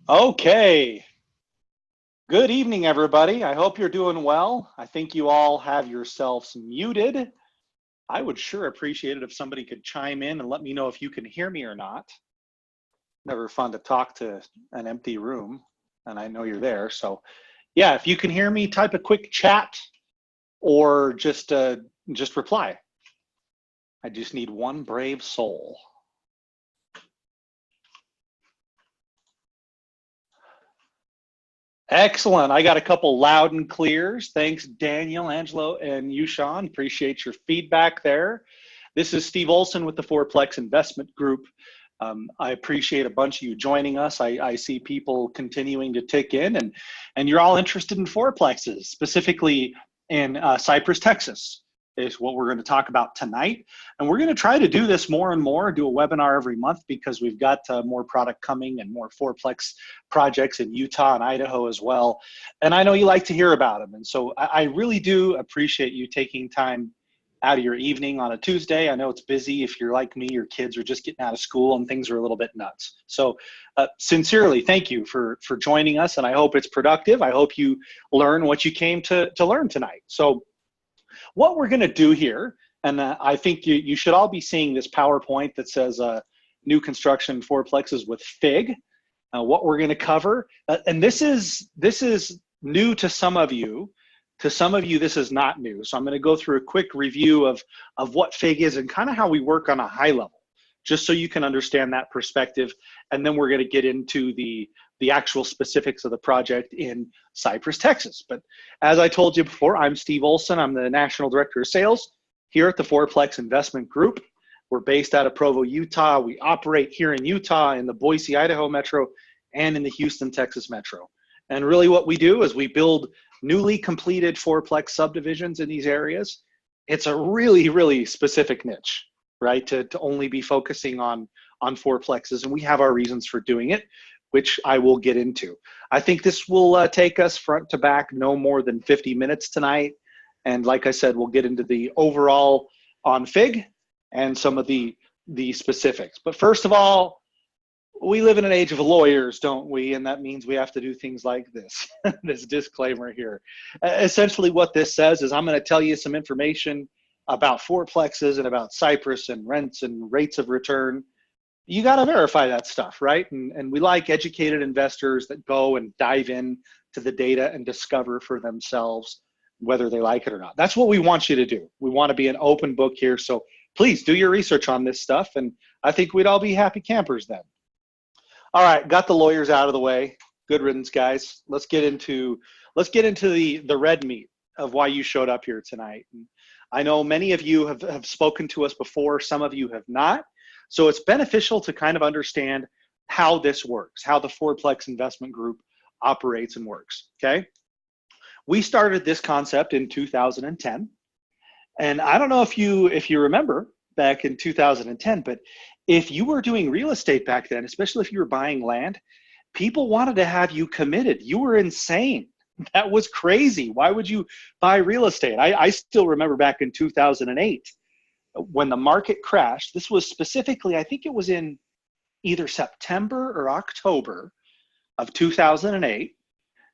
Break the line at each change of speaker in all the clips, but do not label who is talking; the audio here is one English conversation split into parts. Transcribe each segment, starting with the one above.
Okay. Good evening, everybody. I hope you're doing well. I think you all have yourselves muted. I would sure appreciate it if somebody could chime in and let me know if you can hear me or not. Never fun to talk to an empty room, and I know you're there. So, yeah, if you can hear me, type a quick chat or just reply. I just need one brave soul. Excellent. I got a couple loud and clears. Thanks, Daniel, Angelo, and you, Sean. Appreciate your feedback there. This is Steve Olson with the Fourplex Investment Group. I appreciate a bunch of you joining us. I see people continuing to tick in, and you're all interested in fourplexes, specifically in Cypress, Texas, is what we're going to talk about tonight. And we're going to try to do this more and more, do a webinar every month because we've got more product coming and more fourplex projects in Utah and Idaho as well. And I know you like to hear about them. And so I really do appreciate you taking time out of your evening on a Tuesday. I know it's busy. If you're like me, your kids are just getting out of school and things are a little bit nuts. So sincerely, thank you for joining us. And I hope it's productive. I hope you learn what you came to learn tonight. So what we're going to do here, and I think you should all be seeing this PowerPoint that says new construction fourplexes with FIG. What we're going to cover, and this is new to some of you. To some of you, this is not new. So I'm going to go through a quick review of what FIG is and kind of how we work on a high level, just so you can understand that perspective. And then we're going to get into the actual specifics of the project in Cypress, Texas. But as I told you before, I'm Steve Olson. I'm the National Director of Sales here at the Fourplex Investment Group. We're based out of Provo, Utah. We operate here in Utah, in the Boise, Idaho metro, and in the Houston, Texas metro. And really what we do is we build newly completed fourplex subdivisions in these areas. It's a really, really specific niche, right? To only be focusing on fourplexes, and we have our reasons for doing it, which I will get into. I think this will take us front to back no more than 50 minutes tonight. And like I said, we'll get into the overall on FIG and some of the specifics. But first of all, we live in an age of lawyers, don't we? And that means we have to do things like this, this disclaimer here. Essentially what this says is I'm going to tell you some information about fourplexes and about Cypress and rents and rates of return. You got to verify that stuff, right? And we like educated investors that go and dive in to the data and discover for themselves whether they like it or not. That's what we want you to do. We want to be an open book here. So please do your research on this stuff. And I think we'd all be happy campers then. All right, got the lawyers out of the way. Good riddance, guys. Let's get into the red meat of why you showed up here tonight. And I know many of you have spoken to us before. Some of you have not. So it's beneficial to kind of understand how this works, how the Fourplex Investment Group operates and works, okay? We started this concept in 2010. And I don't know if you remember back in 2010, but if you were doing real estate back then, especially if you were buying land, people wanted to have you committed. You were insane. That was crazy. Why would you buy real estate? I still remember back in 2008 when the market crashed. This was specifically, I think it was in either September or October of 2008.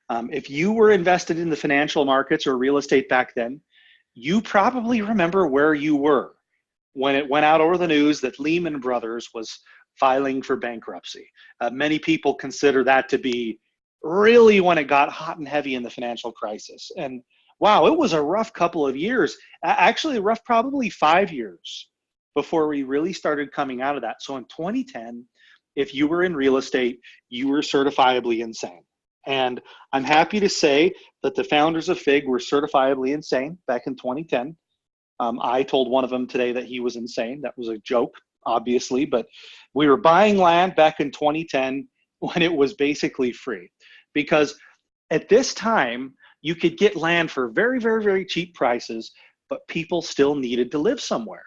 If you were invested in the financial markets or real estate back then, you probably remember where you were when it went out over the news that Lehman Brothers was filing for bankruptcy. Many people consider that to be really when it got hot and heavy in the financial crisis. And wow, it was a rough couple of years, actually rough probably 5 years before we really started coming out of that. So in 2010, if you were in real estate, you were certifiably insane. And I'm happy to say that the founders of FIG were certifiably insane back in 2010. I told one of them today that he was insane. That was a joke, obviously, but we were buying land back in 2010 when it was basically free. Because at this time, you could get land for very, very, very cheap prices, but people still needed to live somewhere.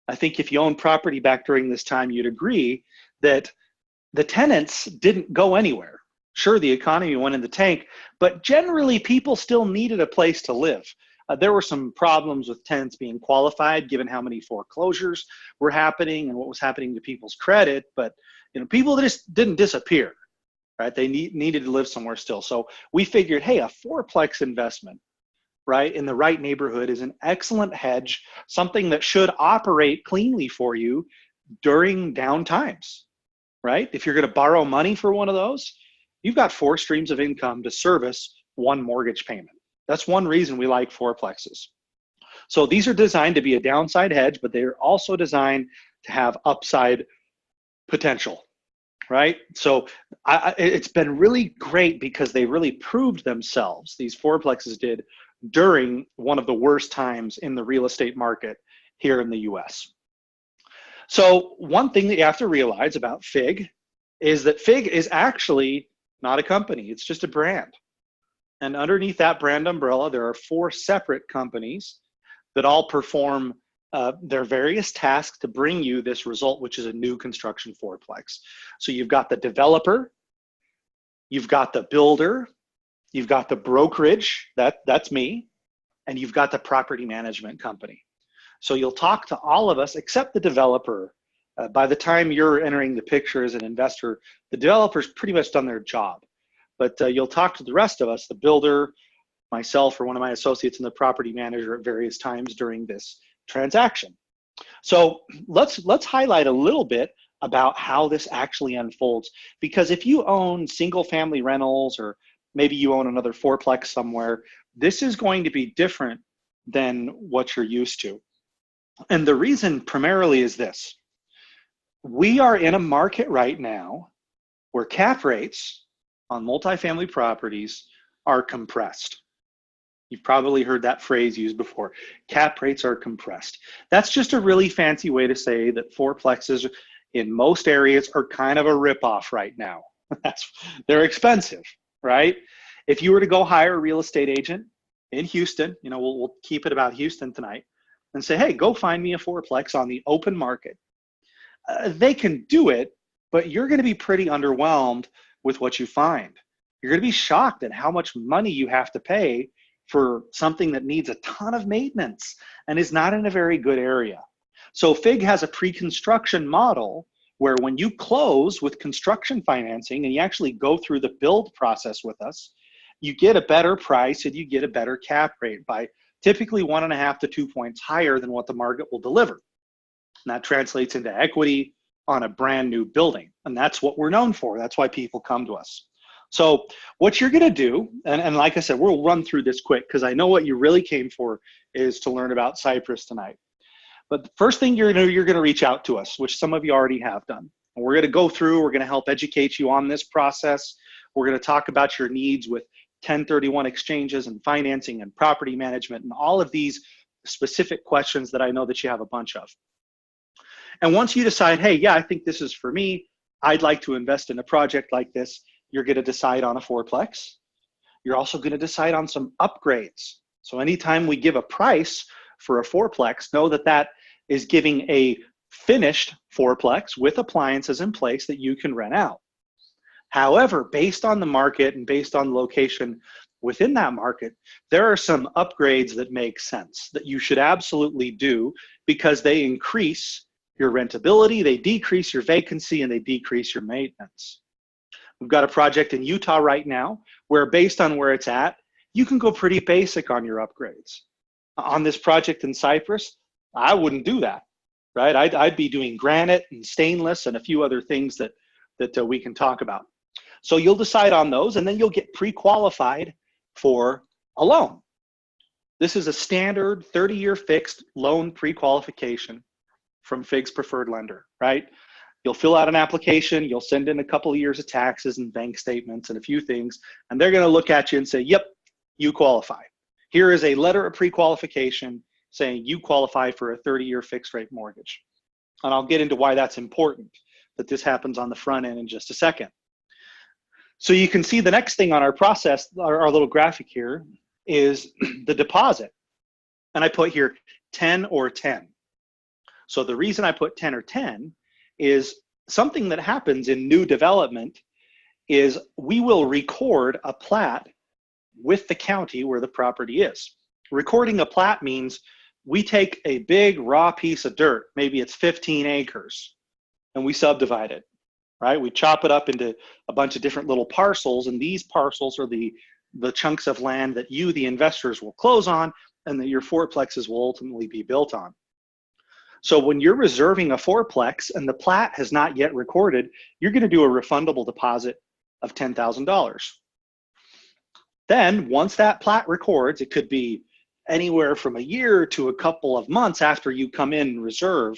I think if you owned property back during this time, you'd agree that the tenants didn't go anywhere. Sure, the economy went in the tank, but generally people still needed a place to live. There were some problems with tenants being qualified, given how many foreclosures were happening and what was happening to people's credit. But people just didn't disappear. right? They needed to live somewhere still. So we figured, hey, a fourplex investment, right, in the right neighborhood is an excellent hedge, something that should operate cleanly for you during down times, right? If you're going to borrow money for one of those, you've got 4 streams of income to service one mortgage payment. That's one reason we like fourplexes. So these are designed to be a downside hedge, but they're also designed to have upside potential, right? So it's been really great because they really proved themselves, these fourplexes did, during one of the worst times in the real estate market here in the US. So one thing that you have to realize about FIG is that FIG is actually not a company, it's just a brand. And underneath that brand umbrella, there are 4 separate companies that all perform their various tasks to bring you this result, which is a new construction fourplex. So you've got the developer, you've got the builder, you've got the brokerage, that's me, and you've got the property management company. So you'll talk to all of us except the developer. By the time you're entering the picture as an investor, the developer's pretty much done their job. But you'll talk to the rest of us, the builder, myself, or one of my associates, and the property manager at various times during this transaction. So let's highlight a little bit about how this actually unfolds. Because if you own single family rentals, or maybe you own another fourplex somewhere, this is going to be different than what you're used to. And the reason primarily is this. We are in a market right now where cap rates on multifamily properties are compressed. You've probably heard that phrase used before. Cap rates are compressed. That's just a really fancy way to say that fourplexes in most areas are kind of a ripoff right now. They're expensive, right? If you were to go hire a real estate agent in Houston, we'll keep it about Houston tonight, and say, hey, go find me a fourplex on the open market. They can do it, but you're going to be pretty underwhelmed with what you find. You're going to be shocked at how much money you have to pay for something that needs a ton of maintenance and is not in a very good area. So FIG has a pre-construction model where when you close with construction financing and you actually go through the build process with us, you get a better price and you get a better cap rate by typically 1.5 to 2 points higher than what the market will deliver. And that translates into equity on a brand new building. And that's what we're known for. That's why people come to us. So what you're going to do, and like I said, we'll run through this quick because I know what you really came for is to learn about Cypress tonight. But the first thing you're going to reach out to us, which some of you already have done. And we're going to go through, we're going to help educate you on this process. We're going to talk about your needs with 1031 exchanges and financing and property management and all of these specific questions that I know that you have a bunch of. And once you decide, hey, yeah, I think this is for me, I'd like to invest in a project like this, you're going to decide on a fourplex. You're also going to decide on some upgrades. So anytime we give a price for a fourplex, know that that is giving a finished fourplex with appliances in place that you can rent out. However, based on the market and based on location within that market, there are some upgrades that make sense that you should absolutely do because they increase your rentability, they decrease your vacancy, and they decrease your maintenance. We've got a project in Utah right now where based on where it's at, you can go pretty basic on your upgrades. On this project in Cypress, I wouldn't do that, right? I'd be doing granite and stainless and a few other things that we can talk about. So you'll decide on those and then you'll get pre-qualified for a loan. This is a standard 30-year fixed loan pre-qualification from FIG's preferred lender, right? You'll fill out an application, you'll send in a couple of years of taxes and bank statements and a few things, and they're gonna look at you and say, yep, you qualify. Here is a letter of pre-qualification saying you qualify for a 30-year fixed rate mortgage. And I'll get into why that's important, that this happens on the front end in just a second. So you can see the next thing on our process, our little graphic here, is the deposit. And I put here 10 or 10. So the reason I put 10 or 10 is something that happens in new development is we will record a plat with the county where the property is. Recording a plat means we take a big raw piece of dirt, maybe it's 15 acres, and we subdivide it. right? We chop it up into a bunch of different little parcels, and these parcels are the chunks of land that you, the investors, will close on and that your fourplexes will ultimately be built on. So when you're reserving a fourplex and the plat has not yet recorded, you're going to do a refundable deposit of $10,000. Then once that plat records, it could be anywhere from a year to a couple of months after you come in and reserve.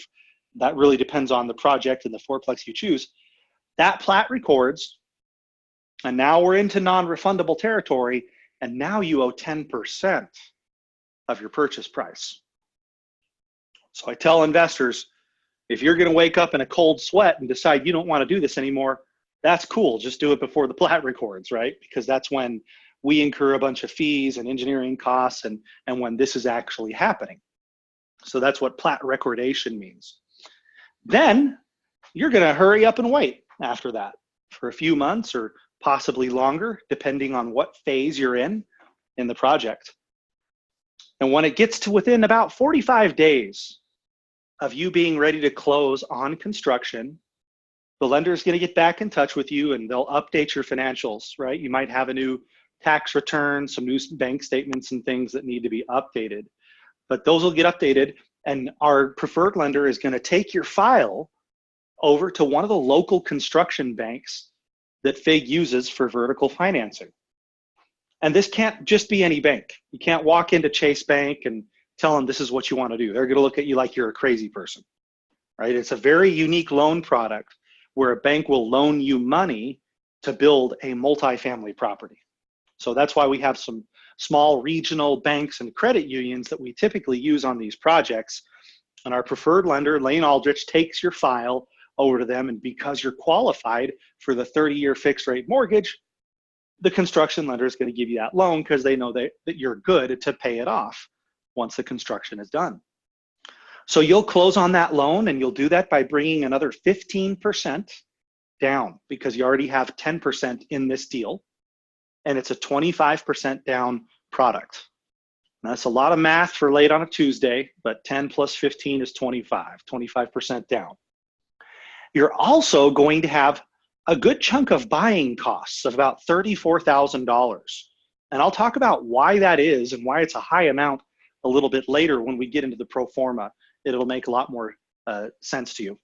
That really depends on the project and the fourplex you choose. That plat records, and now we're into non-refundable territory, and now you owe 10% of your purchase price. So I tell investors, if you're going to wake up in a cold sweat and decide you don't want to do this anymore, that's cool. Just do it before the plat records, right? Because that's when we incur a bunch of fees and engineering costs and when this is actually happening. So that's what plat recordation means. Then you're going to hurry up and wait after that for a few months or possibly longer, depending on what phase you're in the project. And when it gets to within about 45 days of you being ready to close on construction, the lender is going to get back in touch with you and they'll update your financials, right? You might have a new tax return, some new bank statements and things that need to be updated. But those will get updated, and our preferred lender is going to take your file over to one of the local construction banks that FIG uses for vertical financing. And this can't just be any bank. You can't walk into Chase Bank and tell them this is what you want to do. They're going to look at you like you're a crazy person, right? It's a very unique loan product where a bank will loan you money to build a multifamily property. So that's why we have some small regional banks and credit unions that we typically use on these projects. And our preferred lender, Lane Aldrich, takes your file over to them. And because you're qualified for the 30-year fixed rate mortgage, the construction lender is going to give you that loan because they know that you're good to pay it off once the construction is done. So you'll close on that loan, and you'll do that by bringing another 15% down because you already have 10% in this deal. And it's a 25% down product. Now, that's a lot of math for late on a Tuesday, but 10 plus 15 is 25% down. You're also going to have a good chunk of buying costs of about $34,000. And I'll talk about why that is and why it's a high amount a little bit later when we get into the pro forma. It'll make a lot more sense to you.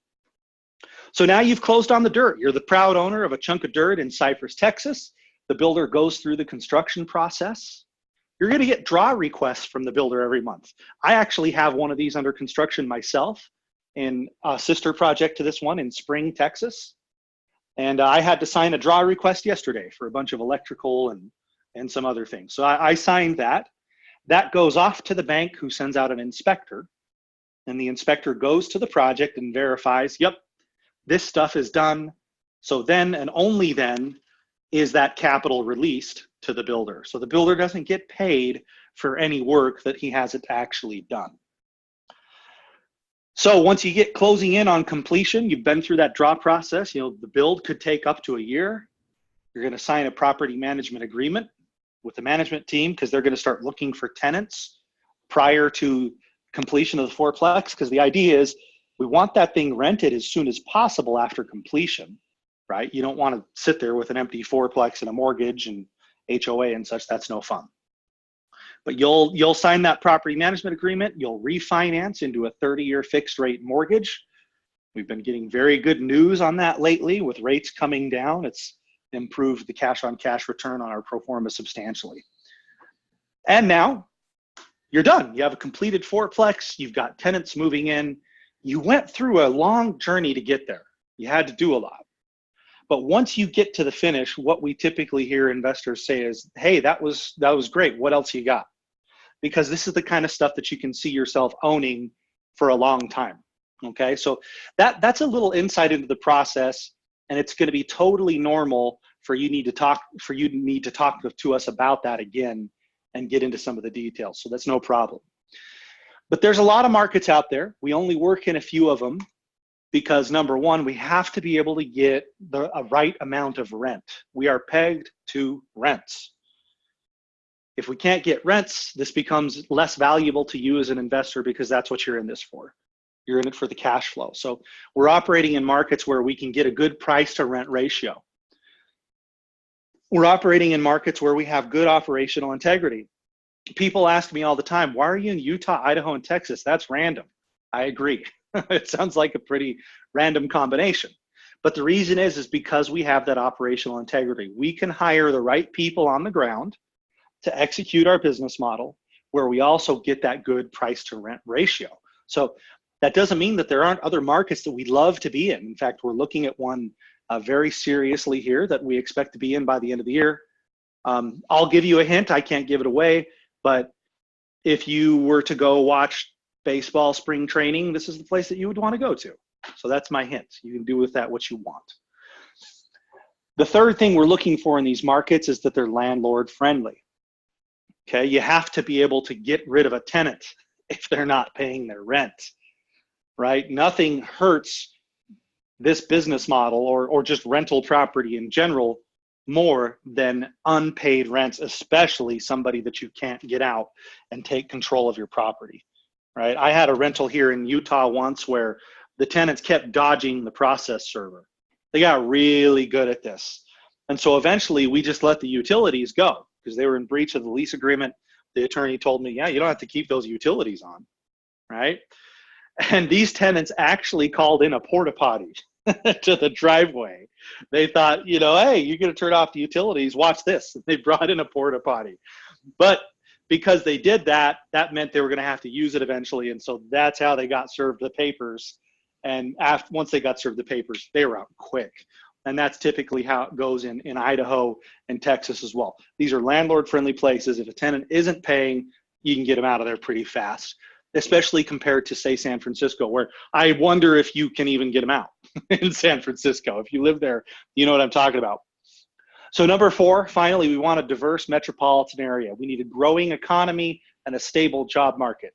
So now you've closed on the dirt. You're the proud owner of a chunk of dirt in Cypress, Texas. The builder goes through the construction process. You're going to get draw requests from the builder every month. I actually have one of these under construction myself in a sister project to this one in Spring, Texas. And I had to sign a draw request yesterday for a bunch of electrical and some other things. So I signed that. That goes off to the bank, who sends out an inspector. And the inspector goes to the project and verifies, yep, this stuff is done. So then and only then is that capital released to the builder. So the builder doesn't get paid for any work that he hasn't actually done. So once you get closing in on completion, you've been through that draw process. You know, the build could take up to a year. You're going to sign a property management agreement with the management team because they're going to start looking for tenants prior to completion of the fourplex, because the idea is we want that thing rented as soon as possible after completion, right? You don't want to sit there with an empty fourplex and a mortgage and HOA and such. That's no fun. But you'll sign that property management agreement. You'll refinance into a 30-year fixed rate mortgage. We've been getting very good news on that lately with rates coming down. It's improved the cash on cash return on our pro forma substantially. And now you're done. You have a completed fourplex. You've got tenants moving in. You went through a long journey to get there. You had to do a lot. But once you get to the finish, what we typically hear investors say is, hey, that was great. What else you got? Because this is the kind of stuff that you can see yourself owning for a long time. Okay, so that's a little insight into the process, and it's going to be totally normal for you to talk to us about that again and get into some of the details. So that's no problem. But there's a lot of markets out there. We only work in a few of them because, number one, we have to be able to get a right amount of rent. We are pegged to rents. If we can't get rents, this becomes less valuable to you as an investor because that's what you're in this for. You're in it for the cash flow. So we're operating in markets where we can get a good price to rent ratio. We're operating in markets where we have good operational integrity. People ask me all the time, why are you in Utah, Idaho, and Texas? That's random. I agree. It sounds like a pretty random combination. But the reason is because we have that operational integrity. We can hire the right people on the ground to execute our business model where we also get that good price to rent ratio. So that doesn't mean that there aren't other markets that we'd love to be in. In fact, we're looking at one very seriously here that we expect to be in by the end of the year. I'll give you a hint. I can't give it away, but if you were to go watch baseball spring training, this is the place that you would want to go to. So that's my hint. You can do with that what you want. The third thing we're looking for in these markets is that they're landlord friendly. Okay, you have to be able to get rid of a tenant if they're not paying their rent, right? Nothing hurts this business model or just rental property in general more than unpaid rents, especially somebody that you can't get out and take control of your property, right? I had a rental here in Utah once where the tenants kept dodging the process server. They got really good at this. And so eventually we just let the utilities go because they were in breach of the lease agreement. The attorney told me, yeah, you don't have to keep those utilities on, right? And these tenants actually called in a porta potty to the driveway. They thought, you know, hey, you're going to turn off the utilities, watch this. They brought in a porta potty. But because they did that, that meant they were going to have to use it eventually. And so that's how they got served the papers. And once they got served the papers, they were out quick. And that's typically how it goes in Idaho and Texas as well. These are landlord-friendly places. If a tenant isn't paying, you can get them out of there pretty fast, especially compared to, say, San Francisco, where I wonder if you can even get them out in San Francisco. If you live there, you know what I'm talking about. So number 4, finally, we want a diverse metropolitan area. We need a growing economy and a stable job market,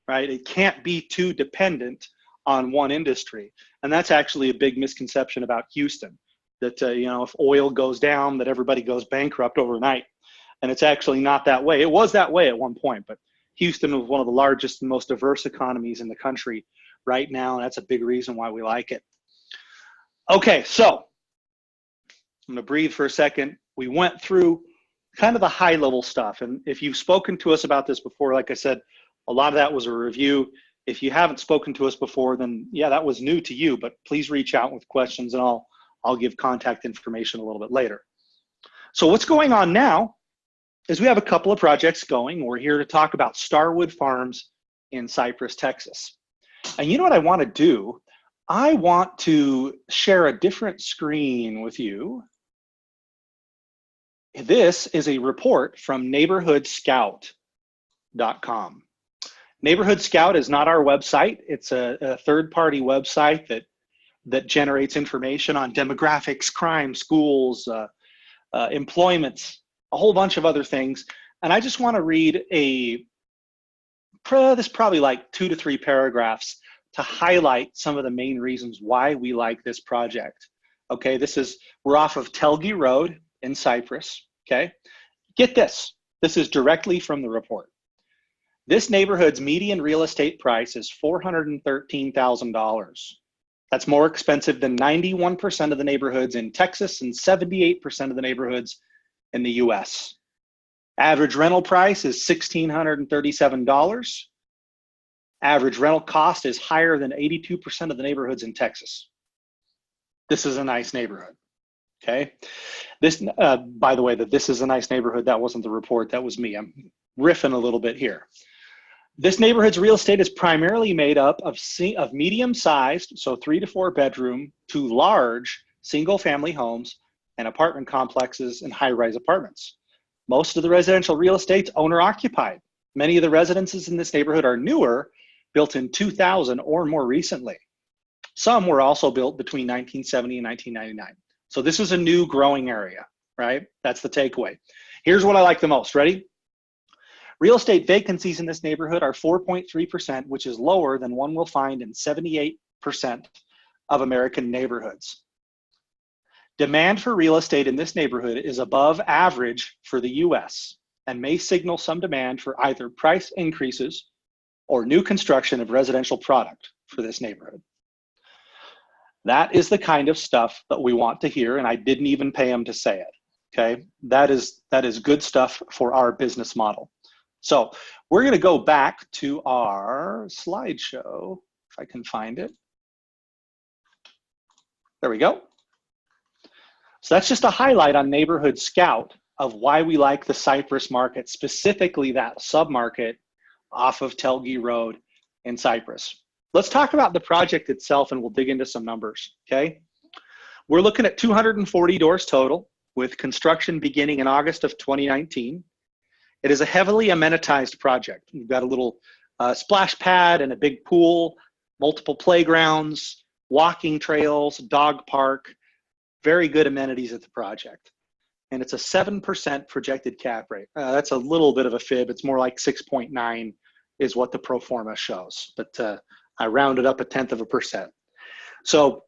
right? It can't be too dependent on one industry. And that's actually a big misconception about Houston, that, you know, if oil goes down, that everybody goes bankrupt overnight. And it's actually not that way. It was that way at one point, but Houston was one of the largest and most diverse economies in the country right now. And that's a big reason why we like it. Okay, so I'm gonna breathe for a second. We went through kind of the high level stuff. And if you've spoken to us about this before, like I said, a lot of that was a review. If you haven't spoken to us before, then yeah, that was new to you, but please reach out with questions and I'll give contact information a little bit later. So what's going on now is we have a couple of projects going. We're here to talk about Starwood Farms in Cypress, Texas. And you know what I want to do? I want to share a different screen with you. This is a report from neighborhoodscout.com. Neighborhood Scout is not our website. It's a third-party website that generates information on demographics, crime, schools, employment, a whole bunch of other things. And I just want to read this probably like 2 to 3 paragraphs to highlight some of the main reasons why we like this project. Okay, we're off of Telge Road in Cypress. Okay, get this. This is directly from the report. This neighborhood's median real estate price is $413,000. That's more expensive than 91% of the neighborhoods in Texas and 78% of the neighborhoods in the US. Average rental price is $1,637. Average rental cost is higher than 82% of the neighborhoods in Texas. This is a nice neighborhood, okay? This, by the way, this is a nice neighborhood, that wasn't the report, that was me. I'm riffing a little bit here. This neighborhood's real estate is primarily made up of medium-sized, so 3 to 4 bedroom, to large single-family homes and apartment complexes and high-rise apartments. Most of the residential real estate's owner-occupied. Many of the residences in this neighborhood are newer, built in 2000 or more recently. Some were also built between 1970 and 1999. So this is a new growing area, right? That's the takeaway. Here's what I like the most. Ready? Real estate vacancies in this neighborhood are 4.3%, which is lower than one will find in 78% of American neighborhoods. Demand for real estate in this neighborhood is above average for the US and may signal some demand for either price increases or new construction of residential product. for this neighborhood. That is the kind of stuff that we want to hear, and I didn't even pay him to say it, okay? That is good stuff for our business model. So we're gonna go back to our slideshow, if I can find it. There we go. So that's just a highlight on Neighborhood Scout of why we like the Cypress market, specifically that submarket off of Telge Road in Cypress. Let's talk about the project itself and we'll dig into some numbers, okay? We're looking at 240 doors total with construction beginning in August of 2019. It is a heavily amenitized project. We've got a little splash pad and a big pool, multiple playgrounds, walking trails, dog park, very good amenities at the project. And it's a 7% projected cap rate. That's a little bit of a fib. It's more like 6.9 is what the pro forma shows, but I rounded up 0.1%. So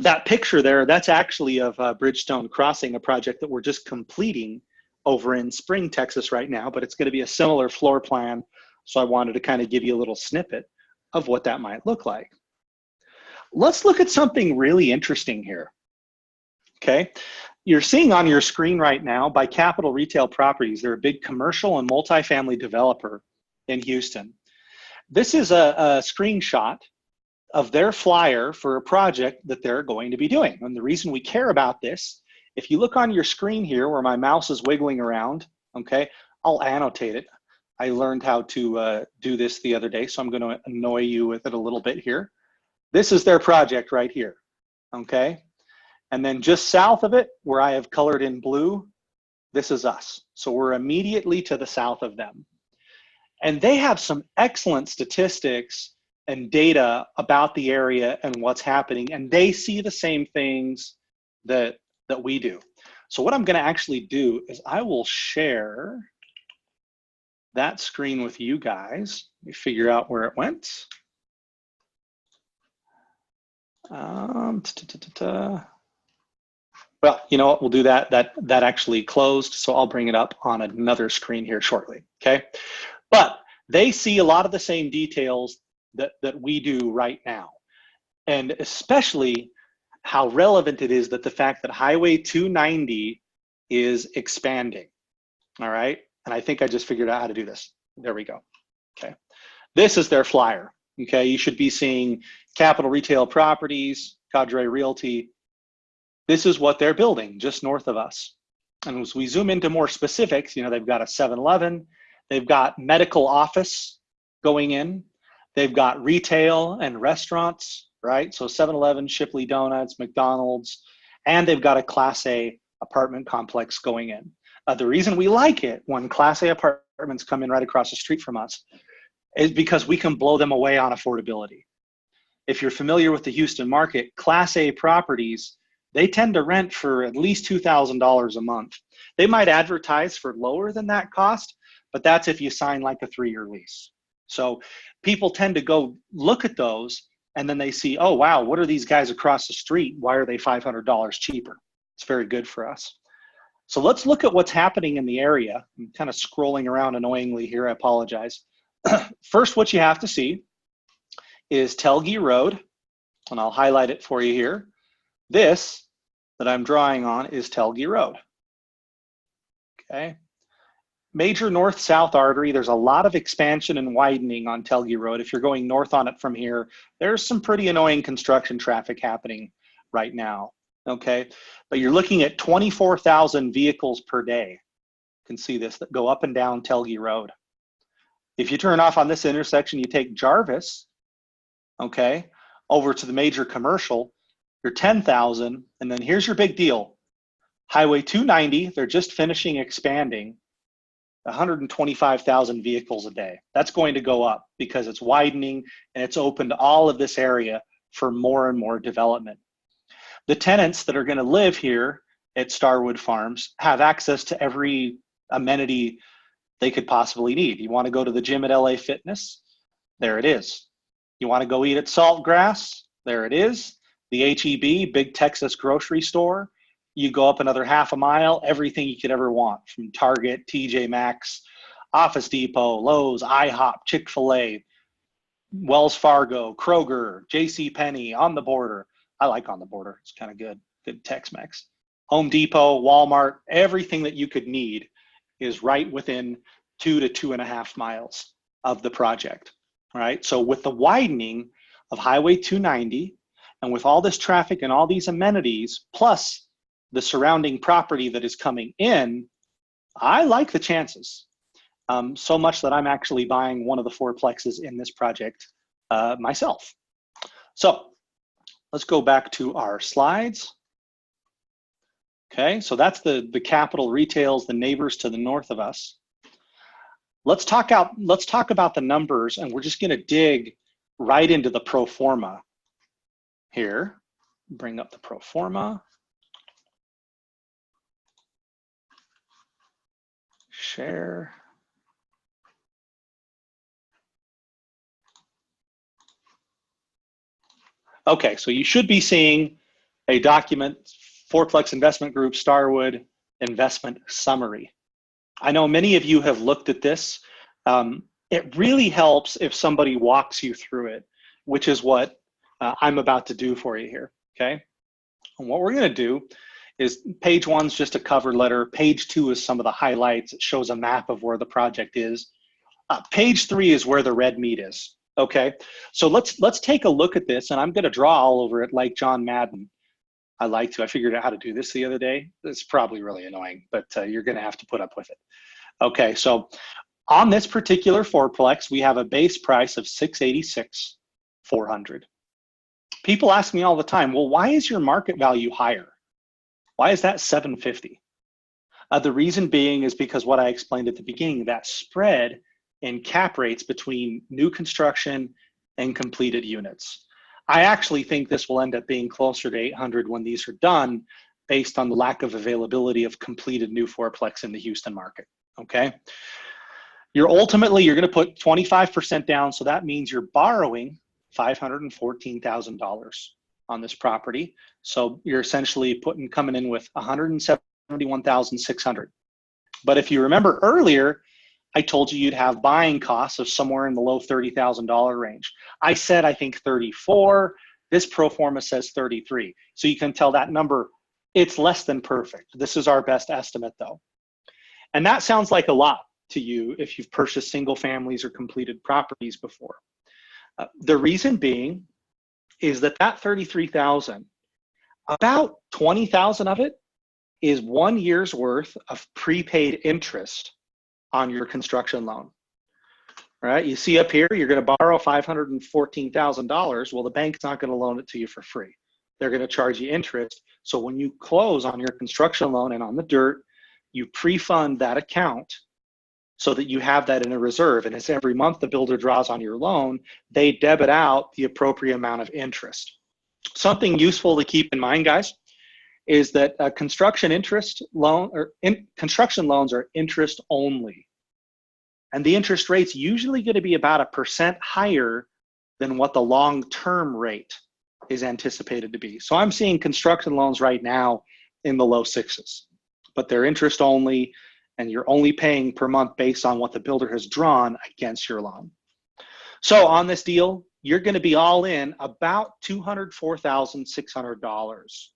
that picture there, that's actually of Bridgestone Crossing, a project that we're just completing over in Spring, Texas right now, but it's going to be a similar floor plan. So I wanted to kind of give you a little snippet of what that might look like. Let's look at something really interesting here. Okay, you're seeing on your screen right now by Capital Retail Properties, they're a big commercial and multifamily developer in Houston. This is a screenshot of their flyer for a project that they're going to be doing. And the reason we care about this, if you look on your screen here where my mouse is wiggling around, okay, I'll annotate it. I learned how to do this the other day, so I'm going to annoy you with it a little bit here. This is their project right here, okay? And then just south of it, where I have colored in blue, this is us. So we're immediately to the south of them. And they have some excellent statistics and data about the area and what's happening. And they see the same things that we do. So what I'm gonna actually do is I will share that screen with you guys. Let me figure out where it went. Well, you know what, we'll do that. That actually closed, so I'll bring it up on another screen here shortly, okay? But they see a lot of the same details that we do right now. And especially how relevant it is that the fact that Highway 290 is expanding, all right? And I think I just figured out how to do this. There we go, okay? This is their flyer, okay? You should be seeing Capital Retail Properties, Cadre Realty. This is what they're building just north of us. And as we zoom into more specifics, you know, they've got a 7-Eleven, they've got medical office going in, they've got retail and restaurants, right? So 7-Eleven, Shipley Donuts, McDonald's, and they've got a Class A apartment complex going in. The reason we like it when Class A apartments come in right across the street from us is because we can blow them away on affordability. If you're familiar with the Houston market, Class A properties, they tend to rent for at least $2,000 a month. They might advertise for lower than that cost, but that's if you sign like a 3-year lease. So people tend to go look at those and then they see, oh, wow, what are these guys across the street? Why are they $500 cheaper? It's very good for us. So let's look at what's happening in the area. I'm kind of scrolling around annoyingly here, I apologize. First, what you have to see is Telge Road, and I'll highlight it for you here. This that I'm drawing on is Telge Road, okay? Major north-south artery. There's a lot of expansion and widening on Telge Road. If you're going north on it from here, there's some pretty annoying construction traffic happening right now, okay? But you're looking at 24,000 vehicles per day. You can see this, that go up and down Telge Road. If you turn off on this intersection, you take Jarvis, okay, over to the major commercial, you're 10,000, and then here's your big deal. Highway 290, they're just finishing expanding, 125,000 vehicles a day. That's going to go up because it's widening and it's opened all of this area for more and more development. The tenants that are going to live here at Starwood Farms have access to every amenity they could possibly need. You want to go to the gym at LA Fitness? There it is. You want to go eat at Saltgrass? There it is. The HEB, Big Texas Grocery Store. You go up another half a mile, everything you could ever want, from Target, TJ Maxx, Office Depot, Lowe's, IHOP, Chick-fil-A. Wells Fargo, Kroger, J.C. Penney, On the Border. I like On the Border. It's kind of good. Good Tex-Mex. Home Depot, Walmart, everything that you could need is right within 2 to 2.5 miles of the project. All right. So with the widening of Highway 290 and with all this traffic and all these amenities, plus the surrounding property that is coming in, I like the chances. So much that I'm actually buying one of the fourplexes in this project myself. So let's go back to our slides. Okay, so that's the Capital Retails, the neighbors to the north of us. Let's talk about the numbers, and we're just going to dig right into the pro forma here. Bring up the pro forma. Share. Okay, so you should be seeing a document, Fourplex Investment Group, Starwood Investment Summary. I know many of you have looked at this. It really helps if somebody walks you through it, which is what I'm about to do for you here, okay? And what we're gonna do is page 1's just a cover letter. Page 2 is some of the highlights. It shows a map of where the project is. Page 3 is where the red meat is. Okay, so let's take a look at this, and I'm going to draw all over it like John Madden. I figured out how to do this the other day. It's probably really annoying, but you're going to have to put up with it. Okay, so on this particular fourplex, we have a base price of $686,400. People ask me all the time, well, why is your market value higher? Why is that $750? The reason being is because what I explained at the beginning, that spread in cap rates between new construction and completed units. I actually think this will end up being closer to 800 when these are done, based on the lack of availability of completed new fourplex in the Houston market, okay? You're going to put 25% down, so that means you're borrowing $514,000 on this property. So you're essentially coming in with $171,600. But if you remember earlier, I told you you'd have buying costs of somewhere in the low $30,000 range. I said, I think 34. This pro forma says 33. So you can tell that number, it's less than perfect. This is our best estimate though. And that sounds like a lot to you if you've purchased single families or completed properties before. The reason being is that 33,000, about 20,000 of it is 1 year's worth of prepaid interest on your construction loan, right? You see up here, you're going to borrow $514,000. Well, the bank's not going to loan it to you for free. They're going to charge you interest. So when you close on your construction loan and on the dirt, you pre-fund that account so that you have that in a reserve. And as every month the builder draws on your loan, they debit out the appropriate amount of interest. Something useful to keep in mind, guys, is that construction loans are interest only. And the interest rate's usually going to be about 1% higher than what the long-term rate is anticipated to be. So I'm seeing construction loans right now in the low 6s, but they're interest only, and you're only paying per month based on what the builder has drawn against your loan. So on this deal, you're going to be all in about $204,600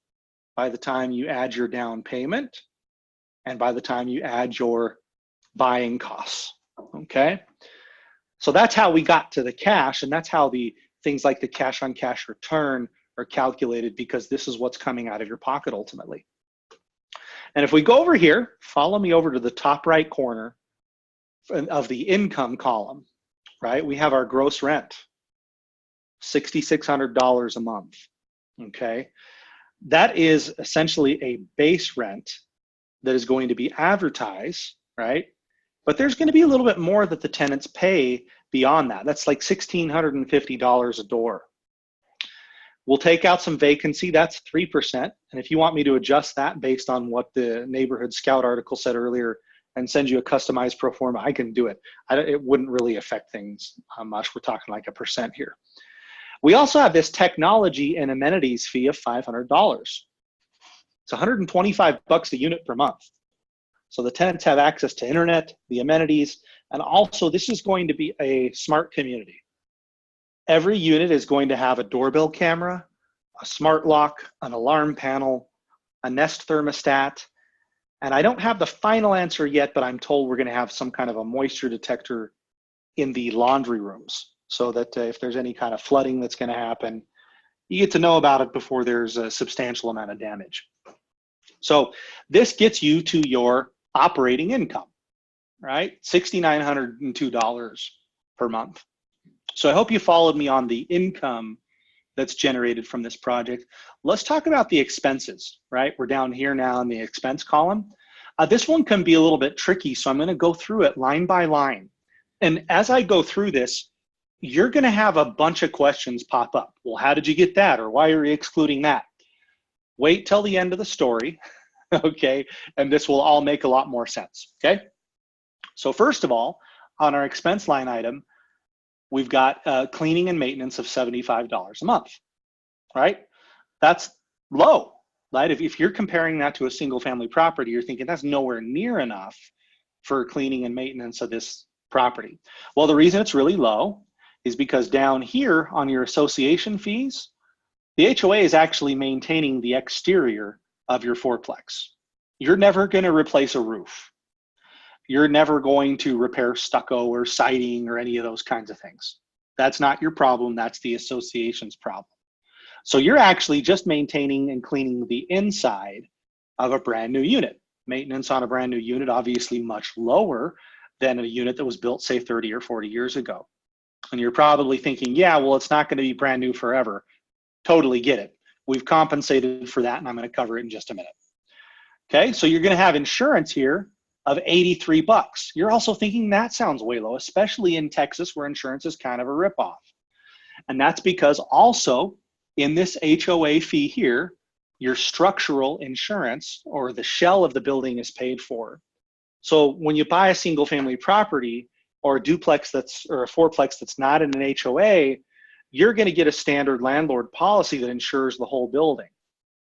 by the time you add your down payment and by the time you add your buying costs, okay? So that's how we got to the cash, and that's how the things like the cash on cash return are calculated, because this is what's coming out of your pocket ultimately. And if we go over here, follow me over to the top right corner of the income column, right? We have our gross rent, $6,600 a month, okay? That is essentially a base rent that is going to be advertised, right? But there's going to be a little bit more that the tenants pay beyond that. That's like $1,650 a door. We'll take out some vacancy, that's 3%. And if you want me to adjust that based on what the Neighborhood Scout article said earlier and send you a customized pro forma, I can do it. It wouldn't really affect things much. We're talking like 1% here. We also have this technology and amenities fee of $500. It's $125 a unit per month. So the tenants have access to internet, the amenities, and also this is going to be a smart community. Every unit is going to have a doorbell camera, a smart lock, an alarm panel, a Nest thermostat, and I don't have the final answer yet, but I'm told we're going to have some kind of a moisture detector in the laundry rooms so that if there's any kind of flooding that's going to happen, you get to know about it before there's a substantial amount of damage. So this gets you to your operating income, right? $6,902 per month. So I hope you followed me on the income that's generated from this project. Let's talk about the expenses, right? We're down here now in the expense column. This one can be a little bit tricky, so I'm going to go through it line by line. And as I go through this, you're going to have a bunch of questions pop up. Well, how did you get that? Or why are you excluding that? Wait till the end of the story, okay? And this will all make a lot more sense, okay? So first of all, on our expense line item, we've got cleaning and maintenance of $75 a month, right? That's low, right? If you're comparing that to a single family property, you're thinking that's nowhere near enough for cleaning and maintenance of this property. Well, the reason it's really low is because down here on your association fees, the HOA is actually maintaining the exterior of your fourplex. You're never going to replace a roof. You're never going to repair stucco or siding or any of those kinds of things. That's not your problem. That's the association's problem. So you're actually just maintaining and cleaning the inside of a brand new unit. Maintenance on a brand new unit, obviously much lower than a unit that was built, say, 30 or 40 years ago. And you're probably thinking, yeah, well, it's not going to be brand new forever. Totally get it. We've compensated for that, and I'm going to cover it in just a minute. Okay, so you're going to have insurance here of $83. You're also thinking that sounds way low, especially in Texas where insurance is kind of a ripoff. And that's because also in this HOA fee here, your structural insurance or the shell of the building is paid for. So when you buy a single family property or a duplex or a fourplex that's not in an HOA, you're going to get a standard landlord policy that insures the whole building.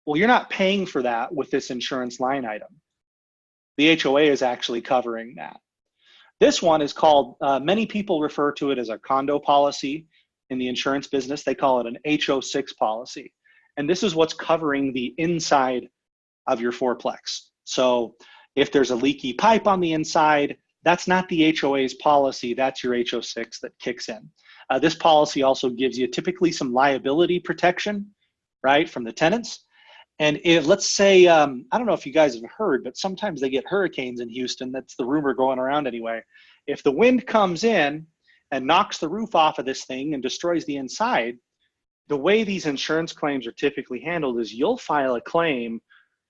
Well, you're not paying for that with this insurance line item. The HOA is actually covering that. This one is called, many people refer to it as a condo policy. In the insurance business, they call it an HO6 policy. And this is what's covering the inside of your fourplex. So if there's a leaky pipe on the inside, that's not the HOA's policy, that's your HO6 that kicks in. This policy also gives you typically some liability protection, right, from the tenants. And if, let's say, I don't know if you guys have heard, but sometimes they get hurricanes in Houston. That's the rumor going around anyway. If the wind comes in and knocks the roof off of this thing and destroys the inside, the way these insurance claims are typically handled is you'll file a claim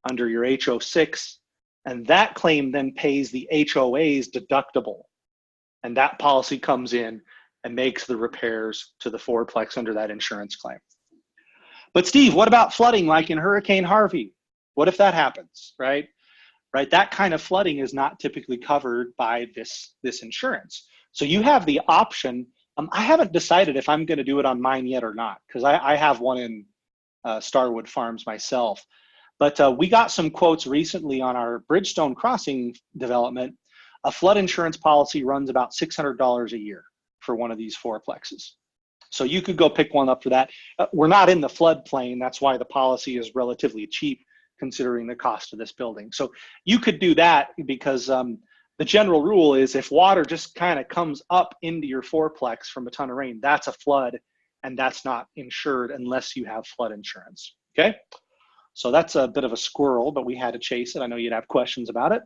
under your HO6, and that claim then pays the HOA's deductible. And that policy comes in and makes the repairs to the fourplex under that insurance claim. But Steve, what about flooding like in Hurricane Harvey? What if that happens, right? Right, that kind of flooding is not typically covered by this insurance. So you have the option. I haven't decided if I'm going to do it on mine yet or not, because I have one in Starwood Farms myself. But we got some quotes recently on our Bridgestone Crossing development. A flood insurance policy runs about $600 a year for one of these fourplexes. So you could go pick one up for that. We're not in the floodplain. That's why the policy is relatively cheap considering the cost of this building. So you could do that because the general rule is if water just kind of comes up into your fourplex from a ton of rain, that's a flood and that's not insured unless you have flood insurance, okay? So that's a bit of a squirrel, but we had to chase it. I know you'd have questions about it.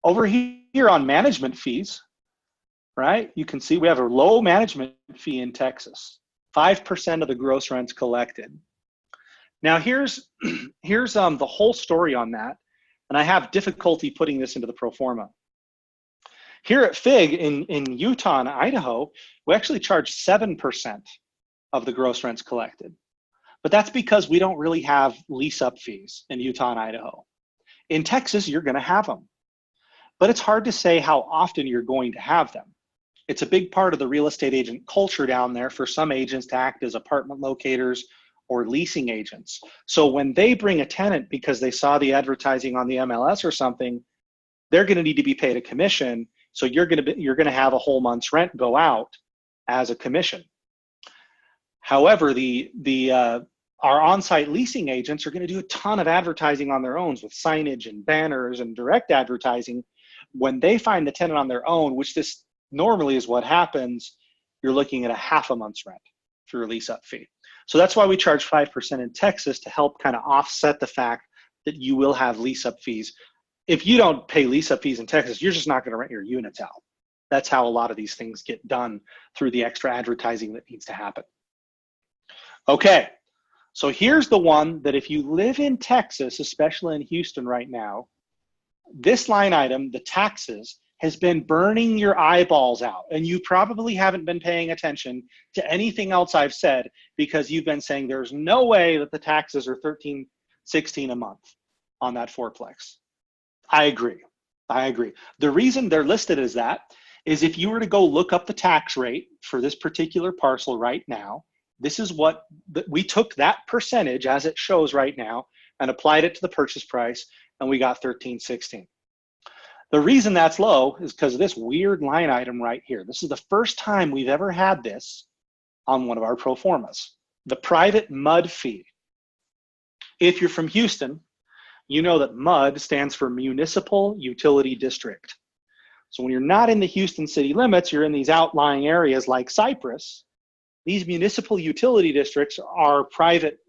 Over here on management fees, right? You can see we have a low management fee in Texas, 5% of the gross rents collected. Now here's the whole story on that, and I have difficulty putting this into the pro forma. Here at FIG in Utah and Idaho, we actually charge 7% of the gross rents collected. But that's because we don't really have lease-up fees in Utah and Idaho. In Texas, you're gonna have them. But it's hard to say how often you're going to have them. It's a big part of the real estate agent culture down there for some agents to act as apartment locators or leasing agents. So when they bring a tenant because they saw the advertising on the MLS or something, they're gonna need to be paid a commission. So you're gonna have a whole month's rent go out as a commission. However, our on-site leasing agents are going to do a ton of advertising on their own with signage and banners and direct advertising. When they find the tenant on their own, which this normally is what happens, you're looking at a half a month's rent for your lease up fee. So that's why we charge 5% in Texas, to help kind of offset the fact that you will have lease up fees. If you don't pay lease up fees in Texas, you're just not going to rent your units out. That's how a lot of these things get done, through the extra advertising that needs to happen. Okay, so here's the one that if you live in Texas, especially in Houston right now, this line item, the taxes, has been burning your eyeballs out. And you probably haven't been paying attention to anything else I've said, because you've been saying there's no way that the taxes are $13, $16 a month on that fourplex. I agree. The reason they're listed as that is, if you were to go look up the tax rate for this particular parcel right now, this is what we took, that percentage as it shows right now, and applied it to the purchase price, and we got 1316. The reason that's low is because of this weird line item right here. This is the first time we've ever had this on one of our pro formas, the private MUD fee. If you're from Houston, you know that MUD stands for Municipal Utility District. So when you're not in the Houston city limits, you're in these outlying areas like Cypress. These municipal utility districts are private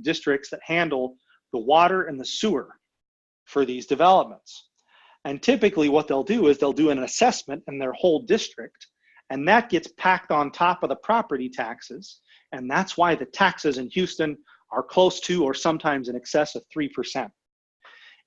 districts that handle the water and the sewer for these developments. And typically what they'll do is they'll do an assessment in their whole district, and that gets packed on top of the property taxes. And that's why the taxes in Houston are close to, or sometimes in excess of, 3%.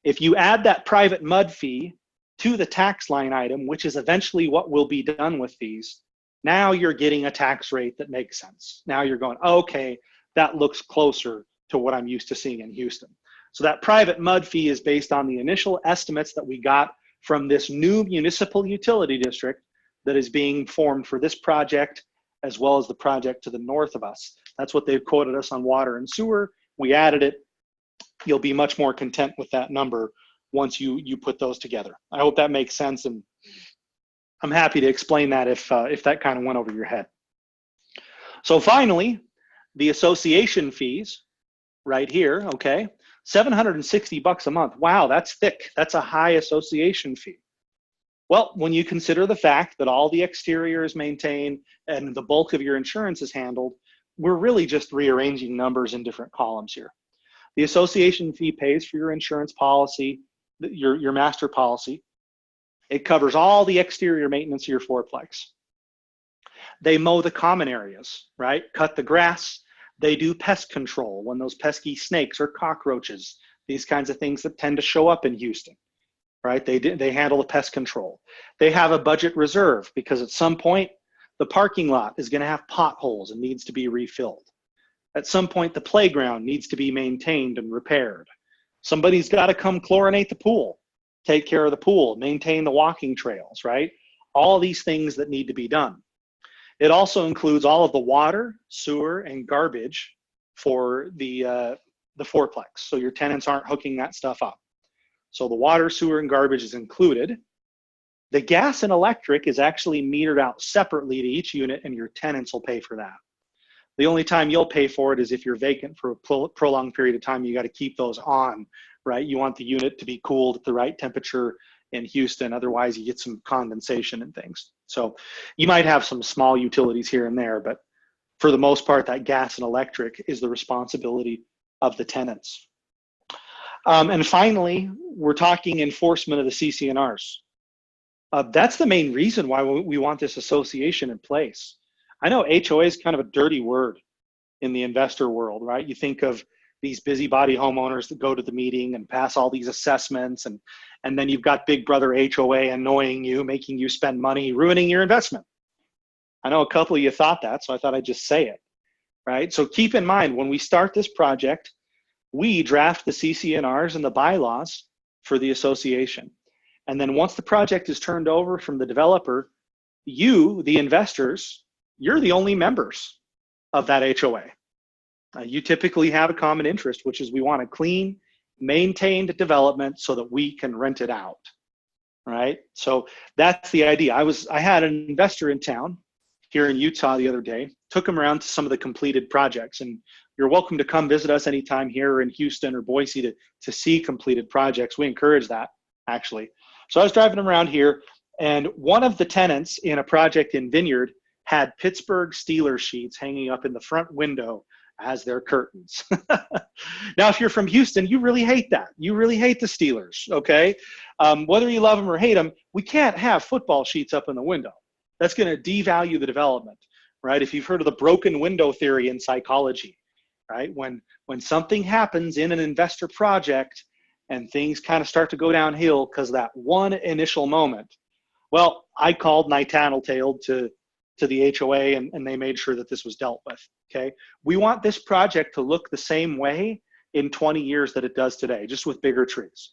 If you add that private MUD fee to the tax line item, which is eventually what will be done with these, now you're getting a tax rate that makes sense. Now you're going, okay, that looks closer to what I'm used to seeing in Houston. So that private MUD fee is based on the initial estimates that we got from this new municipal utility district that is being formed for this project, as well as the project to the north of us. That's what they've quoted us on water and sewer. We added it. You'll be much more content with that number once you put those together. I hope that makes sense, and I'm happy to explain that if that kind of went over your head. So finally, the association fees right here, okay? $760 a month. Wow, that's thick. That's a high association fee. Well, when you consider the fact that all the exterior is maintained and the bulk of your insurance is handled, we're really just rearranging numbers in different columns here. The association fee pays for your insurance policy, your master policy. It covers all the exterior maintenance of your fourplex. They mow the common areas, right? Cut the grass. They do pest control when those pesky snakes or cockroaches, these kinds of things that tend to show up in Houston, right? They handle the pest control. They have a budget reserve because at some point, the parking lot is going to have potholes and needs to be refilled. At some point, the playground needs to be maintained and repaired. Somebody's got to come chlorinate the pool, take care of the pool, maintain the walking trails, right? All these things that need to be done. It also includes all of the water, sewer, and garbage for the fourplex. So your tenants aren't hooking that stuff up. So the water, sewer, and garbage is included. The gas and electric is actually metered out separately to each unit, and your tenants will pay for that. The only time you'll pay for it is if you're vacant for a prolonged period of time. You got to keep those on, right? You want the unit to be cooled at the right temperature in Houston. Otherwise, you get some condensation and things. So you might have some small utilities here and there, but for the most part, that gas and electric is the responsibility of the tenants. And finally, we're talking enforcement of the CC&Rs. That's the main reason why we want this association in place. I know HOA is kind of a dirty word in the investor world, right? You think of these busybody homeowners that go to the meeting and pass all these assessments, and then you've got big brother HOA annoying you, making you spend money, ruining your investment. I know a couple of you thought that, so I thought I'd just say it, right? So keep in mind, when we start this project, we draft the CC&Rs and the bylaws for the association. And then once the project is turned over from the developer, you, the investors, you're the only members of that HOA. You typically have a common interest, which is we want a clean, maintained development so that we can rent it out, right? So that's the idea. I had an investor in town. here in Utah the other day, took them around to some of the completed projects. And you're welcome to come visit us anytime here in Houston or Boise to see completed projects. We encourage that, actually. So I was driving them around here, and one of the tenants in a project in Vineyard had Pittsburgh Steelers sheets hanging up in the front window as their curtains. Now, if you're from Houston, you really hate that. You really hate the Steelers, okay? Whether you love them or hate them, we can't have football sheets up in the window. That's going to devalue the development, right? If you've heard of the broken window theory in psychology, right? When something happens in an investor project and things kind of start to go downhill because that one initial moment, well, I called and I tattletaled to the HOA and they made sure that this was dealt with, okay? We want this project to look the same way in 20 years that it does today, just with bigger trees.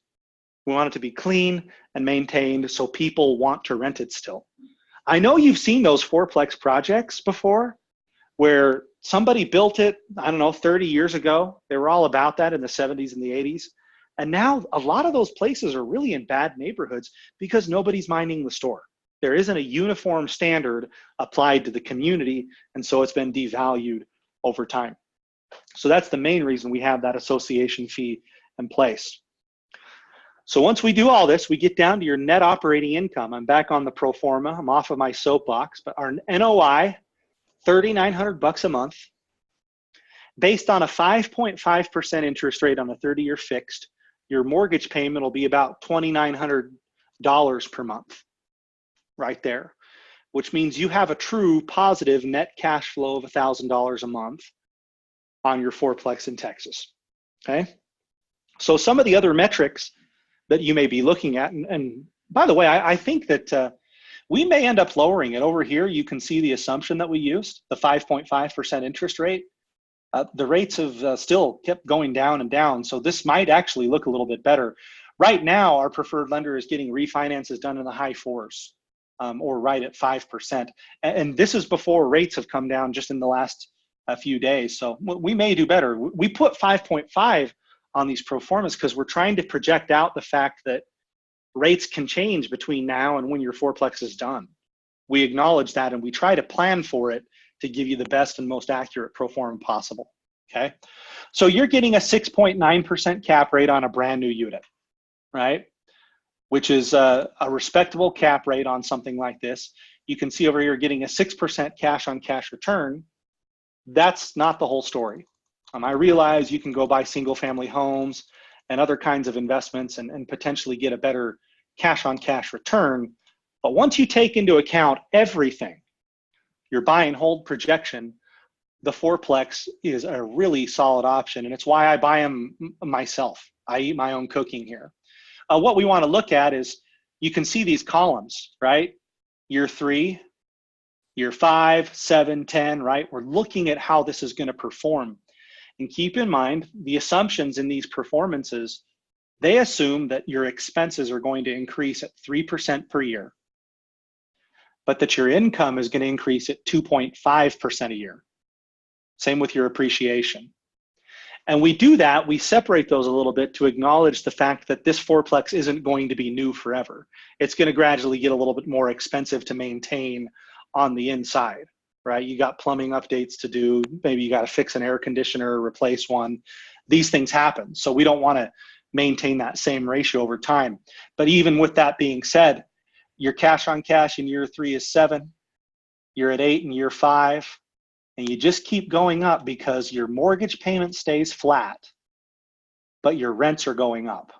We want it to be clean and maintained so people want to rent it still. I know you've seen those fourplex projects before where somebody built it, I don't know, 30 years ago. They were all about that in the 70s and the 80s. And now a lot of those places are really in bad neighborhoods because nobody's minding the store. There isn't a uniform standard applied to the community, and so it's been devalued over time. So that's the main reason we have that association fee in place. So once we do all this, we get down to your net operating income. I'm back on the pro forma. I'm off of my soapbox, but our NOI, $3,900 a month, based on a 5.5% interest rate on a 30-year fixed. Your mortgage payment will be about $2,900 per month, right there, which means you have a true positive net cash flow of $1,000 a month on your fourplex in Texas. Okay, so some of the other metrics that you may be looking at, and by the way, I think that we may end up lowering it. Over here, you can see the assumption that we used, the 5.5% interest rate. The rates have still kept going down and down, so this might actually look a little bit better. Right now, our preferred lender is getting refinances done in the high fours, or right at 5%. And this is before rates have come down just in the last few days. So we may do better. We put 5.5 on these pro formas because we're trying to project out the fact that rates can change between now and when your fourplex is done. We acknowledge that and we try to plan for it to give you the best and most accurate pro forma possible, okay? So you're getting a 6.9% cap rate on a brand new unit, right? Which is a respectable cap rate on something like this. You can see over here getting a 6% cash on cash return. That's not the whole story. I realize you can go buy single family homes and other kinds of investments and potentially get a better cash on cash return. But once you take into account everything, your buy and hold projection, the fourplex is a really solid option. And it's why I buy them myself. I eat my own cooking here. What we want to look at is, you can see these columns, right? Year 3, year 5, 7, 10, right? We're looking at how this is going to perform. And keep in mind, the assumptions in these performances, they assume that your expenses are going to increase at 3% per year, but that your income is going to increase at 2.5% a year. Same with your appreciation. And we do that, we separate those a little bit to acknowledge the fact that this fourplex isn't going to be new forever. It's going to gradually get a little bit more expensive to maintain on the inside, right? You got plumbing updates to do. Maybe you got to fix an air conditioner, replace one. These things happen. So we don't want to maintain that same ratio over time. But even with that being said, your cash on cash in year 3 is 7. You're at 8 in year 5. And you just keep going up because your mortgage payment stays flat, but your rents are going up.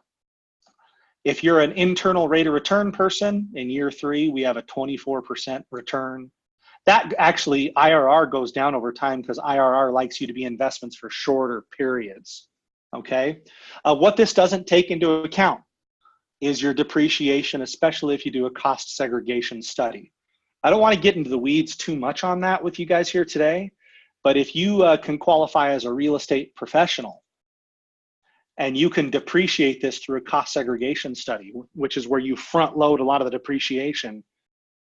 If you're an internal rate of return person, in year 3, we have a 24% return. That actually, IRR goes down over time because IRR likes you to be investments for shorter periods, okay? What this doesn't take into account is your depreciation, especially if you do a cost segregation study. I don't want to get into the weeds too much on that with you guys here today, but if you can qualify as a real estate professional and you can depreciate this through a cost segregation study, which is where you front load a lot of the depreciation,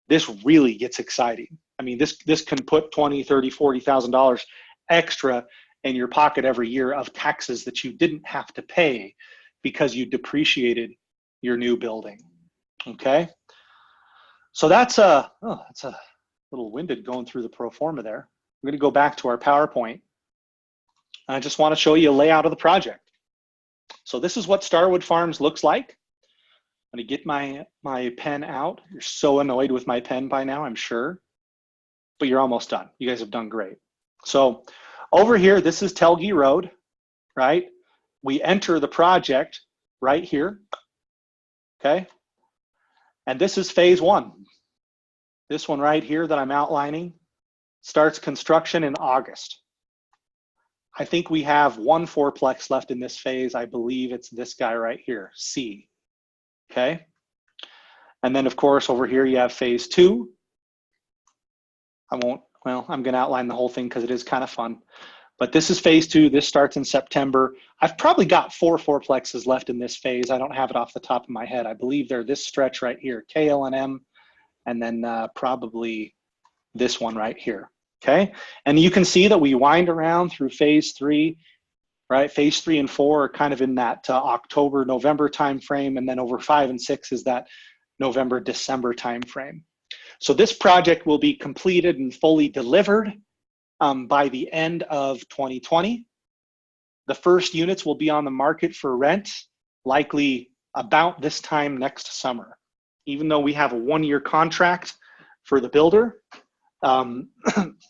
this really gets exciting. I mean, this can put $20,000, $30,000, $40,000 extra in your pocket every year of taxes that you didn't have to pay because you depreciated your new building, okay? So that's a little winded going through the pro forma there. I'm gonna go back to our PowerPoint. I just wanna show you a layout of the project. So this is what Starwood Farms looks like. I'm gonna get my pen out. You're so annoyed with my pen by now, I'm sure, but you're almost done. You guys have done great. So over here, this is Telge Road, right? We enter the project right here, okay? And this is phase one. This one right here that I'm outlining starts construction in August. I think we have one fourplex left in this phase. I believe it's this guy right here, C, okay? And then of course over here you have phase two. I'm gonna outline the whole thing because it is kind of fun. But this is phase two, this starts in September. I've probably got four fourplexes left in this phase. I don't have it off the top of my head. I believe they're this stretch right here, KLM, and then probably this one right here, okay? And you can see that we wind around through phase three, right? Phase 3 and 4 are kind of in that October, November timeframe, and then over 5 and 6 is that November, December timeframe. So this project will be completed and fully delivered by the end of 2020. The first units will be on the market for rent, likely about this time next summer. Even though we have a 1-year contract for the builder,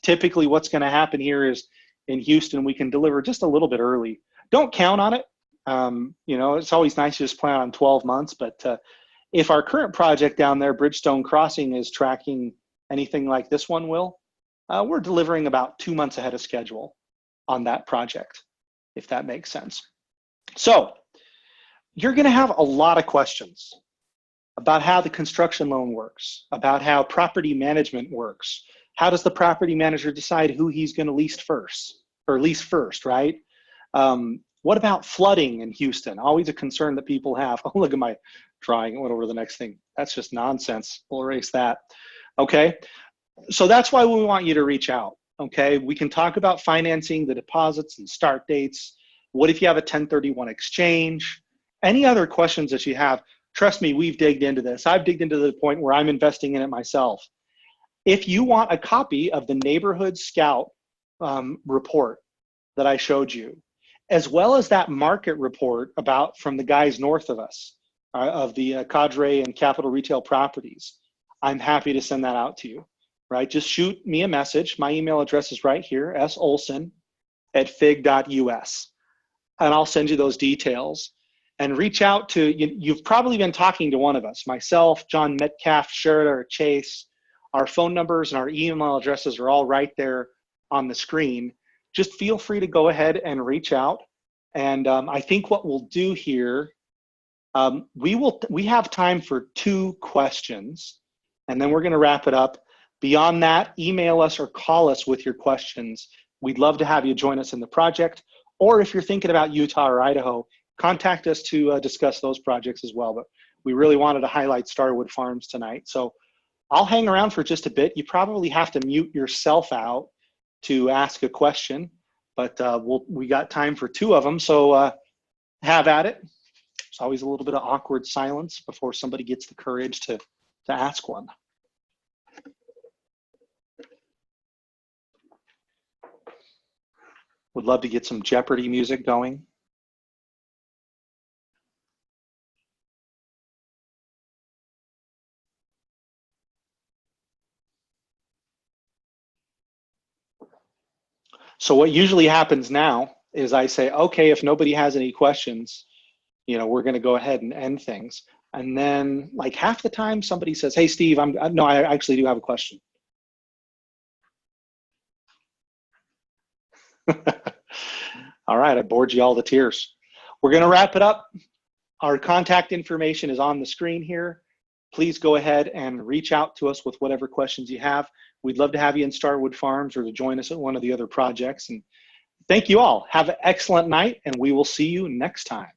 typically what's gonna happen here is in Houston, we can deliver just a little bit early. Don't count on it. You know, it's always nice to just plan on 12 months, but if our current project down there, Bridgestone Crossing, is tracking anything like this one will, we're delivering about 2 months ahead of schedule on that project, if that makes sense. So you're gonna have a lot of questions about how the construction loan works, about how property management works. How does the property manager decide who he's gonna lease first, right? What about flooding in Houston? Always a concern that people have. Oh, look at my drawing, it went over to the next thing. That's just nonsense, we'll erase that. Okay, so that's why we want you to reach out, okay? We can talk about financing, the deposits and start dates. What if you have a 1031 exchange? Any other questions that you have, trust me, we've digged into this. I've digged into the point where I'm investing in it myself. If you want a copy of the Neighborhood Scout report that I showed you, as well as that market report from the guys north of us, of the Cadre and Capital Retail Properties, I'm happy to send that out to you, right? Just shoot me a message. My email address is right here, solson@fig.us, and I'll send you those details. And reach out to, you've probably been talking to one of us, myself, John Metcalf, Sherrod, or Chase. Our phone numbers and our email addresses are all right there on the screen. Just feel free to go ahead and reach out. And I think what we'll do here, we have time for 2 questions, and then we're gonna wrap it up. Beyond that, email us or call us with your questions. We'd love to have you join us in the project. Or if you're thinking about Utah or Idaho, contact us to discuss those projects as well. But we really wanted to highlight Starwood Farms tonight. So I'll hang around for just a bit. You probably have to mute yourself out to ask a question, but we got time for 2 of them. So have at it. It's always a little bit of awkward silence before somebody gets the courage to ask one. Would love to get some Jeopardy music going. So what usually happens now is I say, okay, if nobody has any questions, we're going to go ahead and end things. And then like half the time somebody says, hey, Steve, no, I actually do have a question. All right, I bored you all to tears. We're going to wrap it up. Our contact information is on the screen here. Please go ahead and reach out to us with whatever questions you have. We'd love to have you in Starwood Farms or to join us at one of the other projects. And thank you all. Have an excellent night, and we will see you next time.